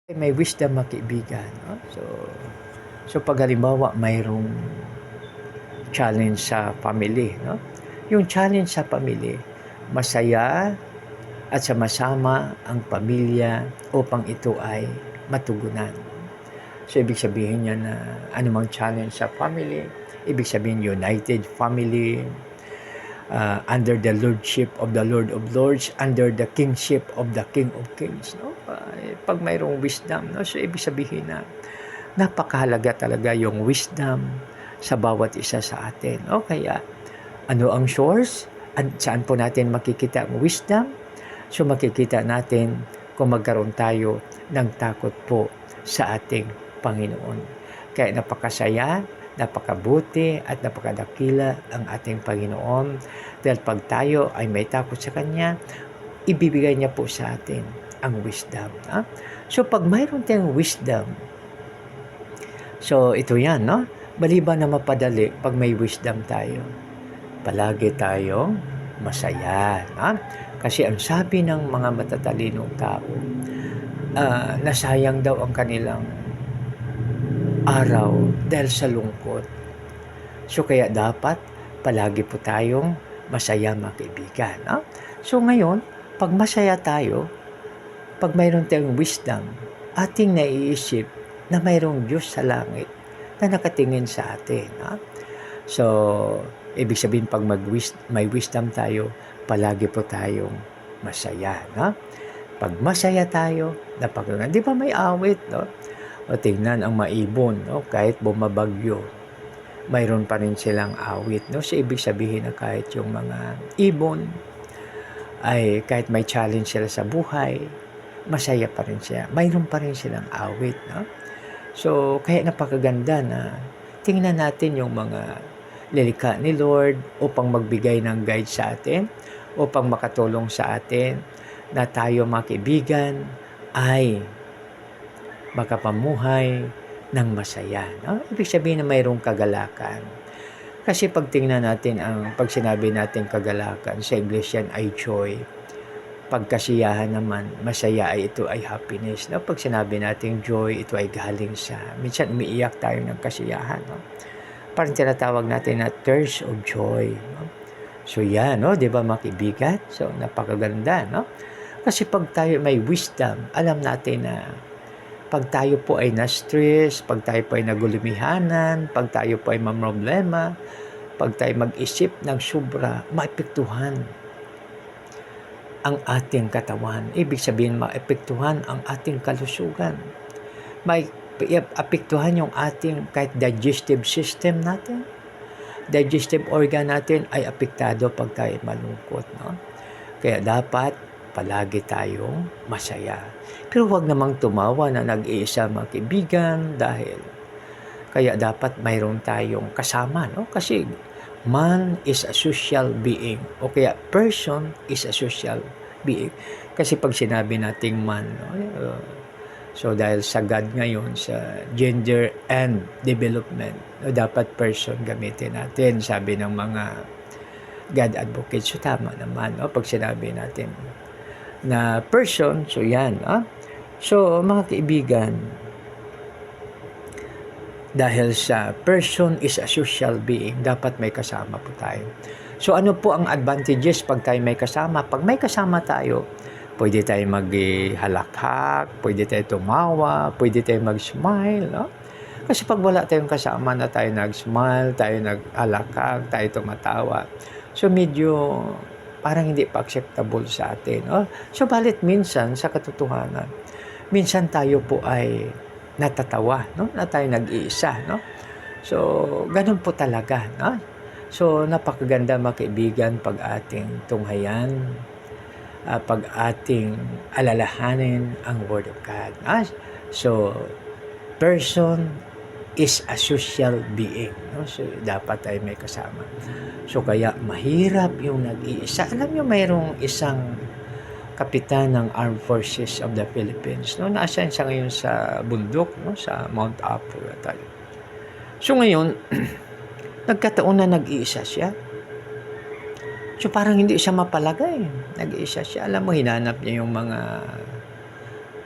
May wisdom mga kaibigan, no? So pag halimbawa mayroong challenge sa family, no? Yung challenge sa family, masaya at sama-sama ang pamilya upang ito ay matugunan. So ibig sabihin niya na anumang challenge sa family, ibig sabihin united family, under the lordship of the Lord of Lords, under the kingship of the King of Kings, no? Pag mayroong wisdom, no? So ibig sabihin na napakahalaga talaga yung wisdom sa bawat isa sa atin. O kaya, ano ang source? Saan po natin makikita ang wisdom? So makikita natin kung magkaroon tayo ng takot po sa ating Panginoon. Kaya napakasaya, napakabuti at napakadakila ang ating Panginoon. Dahil pag tayo ay may takot sa Kanya, ibibigay niya po sa atin ang wisdom. Ha? So pag mayroon tayong wisdom, so ito yan, no? Maliban na mapadali pag may wisdom tayo, palagi tayong masaya. No? Kasi ang sabi ng mga matatalinong tao, nasayang daw ang kanilang araw dahil sa lungkot. So kaya dapat palagi po tayong masaya mga kaibigan. No? So ngayon, pag masaya tayo, pag mayroon tayong wisdom, ating naiisip na mayroong Diyos sa langit na nakatingin sa atin. No? So, ibig sabihin pag may wisdom tayo, palagi po tayong masaya. No? Pag masaya tayo, napakaganda. Di ba may awit? No? O tingnan ang maibon, no? Kahit bumabagyo, mayroon pa rin silang awit. No? So, ibig sabihin na kahit yung mga ibon, ay kahit may challenge sila sa buhay, masaya pa rin siya. Mayroon pa rin silang awit. No? So, kaya napakaganda na tingnan natin yung mga lilikha ni Lord upang magbigay ng guide sa atin, upang makatulong sa atin na tayo mga kaibigan ay makapamuhay ng masaya. No? Ibig sabihin na mayroong kagalakan. Kasi pag tingnan natin pag sinabi natin kagalakan, sa English yan ay joy. Pagkasiyahan naman, masaya ay ito ay happiness. No? Pag sinabi natin joy, ito ay galing sa, minsan umiiyak tayo ng kasiyahan. No? Parang tinatawag natin na tears of joy. No? So yan, no? Di ba mga kaibigan? So napakaganda, no? Kasi pag tayo may wisdom, alam natin na pag tayo po ay na-stress, pag tayo po ay nagulumihanan, pag tayo po ay mamroblema, pag tayo mag-isip ng sobra, maepektuhan ang ating katawan. Ibig sabihin, maepektuhan ang ating kalusugan. Maepektuhan yung ating kahit digestive system natin. Digestive organ natin ay apektado pag tayo malungkot. No? Kaya dapat palagi tayong masaya. Pero huwag namang tumawa na nag-iisa mga kaibigan dahil kaya dapat mayroon tayong kasama. No? Kasi man is a social being o kaya person is a social being. Kasi pag sinabi nating man, no? So dahil sa God ngayon, sa gender and development, no? Dapat person gamitin natin, sabi ng mga God advocates. So tama naman, no? Pag sinabi natin na person, so yan. So mga kaibigan, dahil sa person is a social being, dapat may kasama po tayo. So ano po ang advantages pag tayo may kasama? Pag may kasama tayo, pwede tayo maghalakhak, pwede tayo tumawa, pwede tayo mag-smile. No? Kasi pag wala tayong kasama na tayo nag-smile, tayo nag-halakhak, tayo tumatawa, so medyo parang hindi pa acceptable sa atin. No? So balit minsan, sa katotohanan, minsan tayo po ay natatawa, no? Na tayo nag-iisa, no? So, ganun po talaga, no? So, napakaganda mga kaibigan pag ating tunghayan, pag ating alalahanin ang Word of God. No? So, person is a social being, no? So, dapat ay may kasama. So, kaya mahirap yung nag-iisa. Alam nyo, mayroong isang kapitan ng Armed Forces of the Philippines. No? Nasaan siya ngayon sa bundok, no? Sa Mount Apo. So ngayon, nagkataon na nag-iisa siya. So parang hindi siya mapalagay. Nag-iisa siya. Alam mo, hinanap niya yung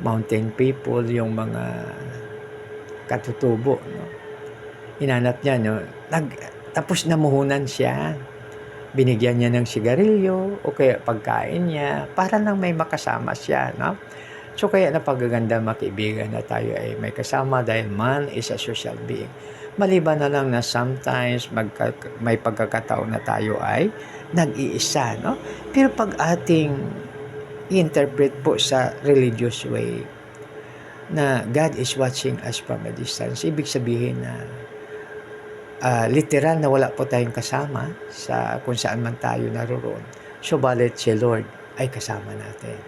mountain people, yung mga katutubo, no? Hinanap niya, no? Tapos namuhunan siya. Binigyan niya ng sigarilyo o kaya pagkain niya para lang may makasama siya, no? So kaya napagaganda mga kaibigan na tayo ay may kasama dahil man is a social being. Maliban na lang na sometimes may pagkakataon na tayo ay nag-iisa, no? Pero pag ating interpret po sa religious way na God is watching us from a distance, ibig sabihin na literal na wala po tayong kasama sa kung saan man tayo naroon. Subalit si Lord ay kasama natin.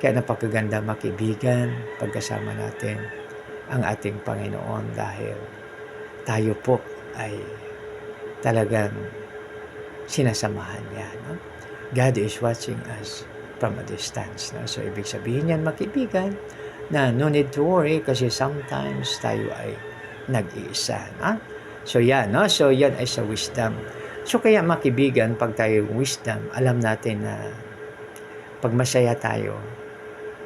Kaya napakaganda mga kaibigan pagkasama natin ang ating Panginoon dahil tayo po ay talagang sinasamahan niya. No? God is watching us from a distance. No? So ibig sabihin yan mga kaibigan na no need to worry kasi sometimes tayo ay nag-iisa. No? So yan, no? So yan ay sa wisdom. So kaya mga kaibigan, pag tayo wisdom, alam natin na pag masaya tayo,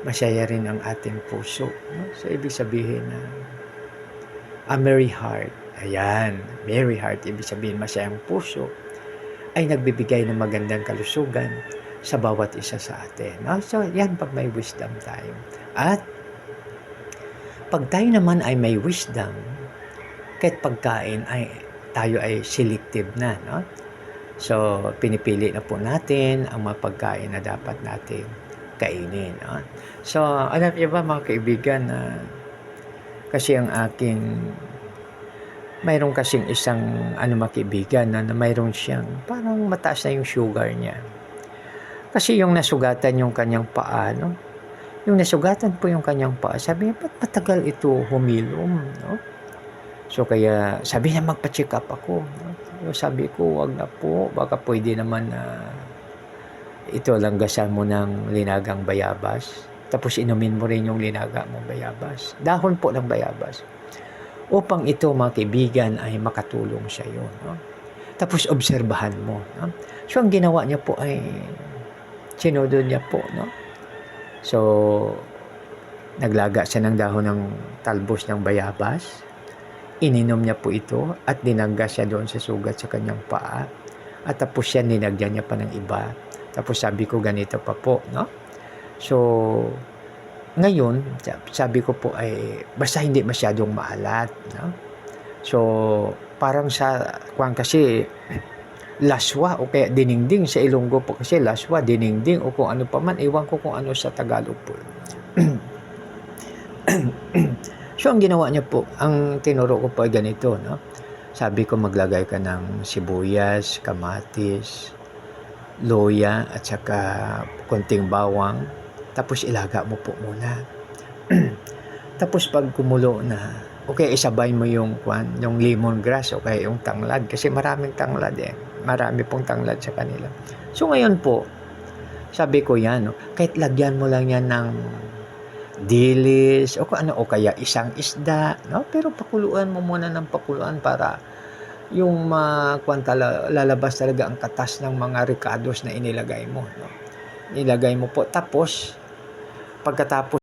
masaya rin ang ating puso. No? So ibig sabihin na a merry heart, ayan, merry heart, ibig sabihin masayang puso, ay nagbibigay ng magandang kalusugan sa bawat isa sa atin. No? So yan pag may wisdom tayo. At pag tayo naman ay may wisdom, kahit pagkain ay tayo ay selective na, no? So pinipili na po natin ang mga pagkain na dapat natin kainin, no? So alam niyo ba mga kaibigan na kasi ang aking mayroon kasing isang mga kaibigan na mayroon siyang parang mataas na yung sugar niya. Kasi yung nasugatan yung kanyang paa, no? Yung nasugatan po yung kanyang paa, sabi niya, ba't matagal ito humilom, no? So kaya sabi niya magpa-check up ako. So, sabi ko wag na po, baka pwede naman na ito langgasan mo ng linagang bayabas. Tapos inumin mo rin yung linaga mong bayabas. Dahon po ng bayabas. Upang ito mga kaibigan ay makatulong sa iyo. No? Tapos obserbahan mo. No? So ang ginawa niya po ay sinunod niya po. No? So naglaga siya ng dahon ng talbos ng bayabas. Ininom niya po ito at dinangga siya doon sa sugat sa kanyang paa. At tapos siya ninagyan niya pa ng iba. Tapos sabi ko ganito pa po, no? So, ngayon, sabi ko po ay basta hindi masyadong maalat, no? So, parang sa kuwan kasi laswa o kaya diningding sa Ilonggo po kasi laswa, diningding o kung ano pa man, iwan ko kung ano sa Tagalog po. So, ang ginawa niya po, ang tinuro ko po ay ganito, no? Sabi ko maglagay ka ng sibuyas, kamatis, loya, at saka konting bawang. Tapos ilaga mo po muna. Tapos pag kumulo na, okay, isabay mo yung lemongrass o kaya yung tanglad. Kasi maraming tanglad eh. Marami pong tanglad sa kanila. So, ngayon po, sabi ko yan, no? Kahit lagyan mo lang yan ng dilis o kaya isang isda, no? Pero pakuluan mo muna ng pakuluan para yung lalabas talaga ang katas ng mga ricados na inilagay mo, no? Ilagay mo po tapos pagkatapos